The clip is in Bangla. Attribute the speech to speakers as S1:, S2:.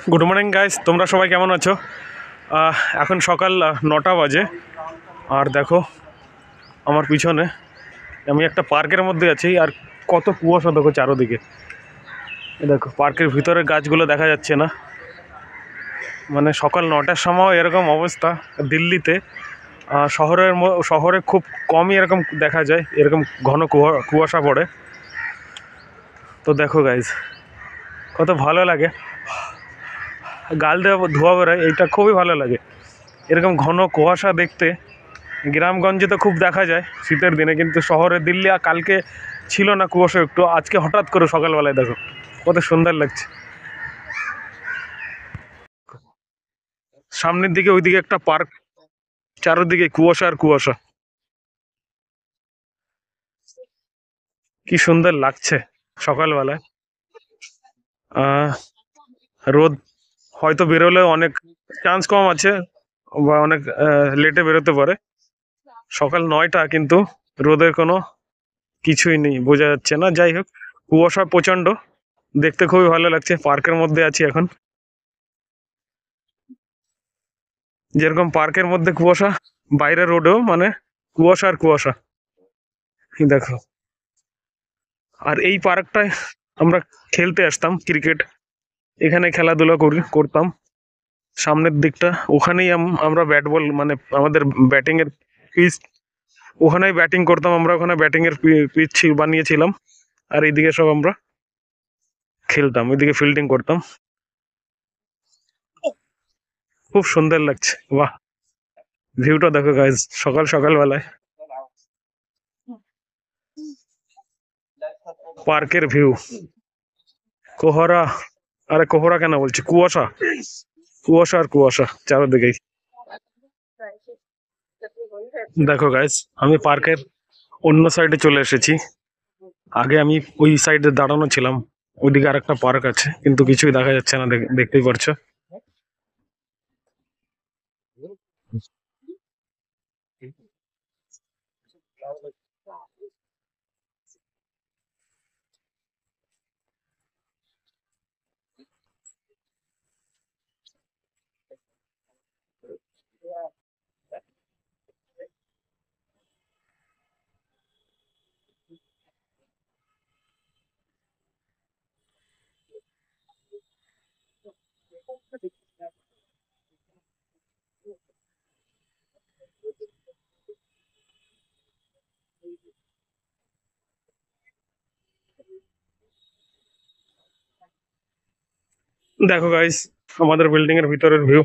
S1: গুড মর্নিং গাইস, তোমরা সবাই কেমন আছো? এখন সকাল 9টা বাজে। আর দেখো আমার পিছনে আমি একটা পার্কের মধ্যে আছি, আর কত কুয়াশা দেখো চারোদিকে। দেখো পার্কের ভিতরে গাছগুলো দেখা যাচ্ছে না, মানে সকাল 9টার সময় এরকম অবস্থা দিল্লিতে। শহরে খুব কমই এরকম দেখা যায়, এরকম ঘন কুয়াশা পড়ে। তো দেখো গাইস কত ভালো লাগে, গাল দেওয়া ধোয়া বেরোয়, এইটা খুবই ভালো লাগে এরকম ঘন কুয়াশা দেখতে। গ্রামগঞ্জে তো খুব দেখা যায় শীতের দিনে, কিন্তু শহরে দিল্লি আর কালকে ছিল না কুয়াশা একটু, আজকে হঠাৎ করে সকালবেলায় দেখো কত সুন্দর লাগছে। সামনের দিকে ওইদিকে একটা পার্ক, চারোদিকে কুয়াশা আর কুয়াশা, কি সুন্দর লাগছে সকালবেলায়। আহ রোদ হয়তো বেরোলেও অনেক চান্স কম আছে, বা অনেক লেটে বেরোতে পারে। সকাল 9টা কিন্তু রোদের কোনো কিছুই নেই, বোঝা যাচ্ছে না। যাই হোক, কুয়াশা প্রচণ্ড, দেখতে খুবই ভালো লাগছে। পার্কের মধ্যে আছি এখন, যেরকম পার্কের মধ্যে কুয়াশা, বাইরে রোডেও মানে কুয়াশা আর কুয়াশা। এই দেখো, আর এই পার্কটায় আমরা খেলতে আসতাম ক্রিকেট, এখানে খেলাধুলা করতাম। সামনের দিকটা ওখানেই আমরা ব্যাট বল মানে আমাদের ব্যাটিং এর পিচ, ওখানেই ব্যাটিং করতাম আমরা, ওখানে ব্যাটিং এর পিচ বানিয়েছিলাম। আর এইদিকে সব আমরা খেলতাম, ওইদিকে ফিল্ডিং করতাম। খুব সুন্দর লাগছে, বাহ! ভিউটা দেখো গাইজ, সকাল সকাল বেলায় পার্কের ভিউ। কোহরা, আরে কোহরা কেন বলছি, কুয়াশা, কুয়াশা আর কুয়াশা চারোদিকেই। দেখো গাইজ, আমি পার্কের অন্য সাইডে চলে এসেছি। আগে আমি ওই সাইডে দাঁড়ানো ছিলাম, ওইদিকে আর একটা পার্ক আছে, কিন্তু কিছুই দেখা যাচ্ছে না, দেখতেই পারছো। দেখো গাইস, আমাদের বিল্ডিং এর ভিতরের ভিউ।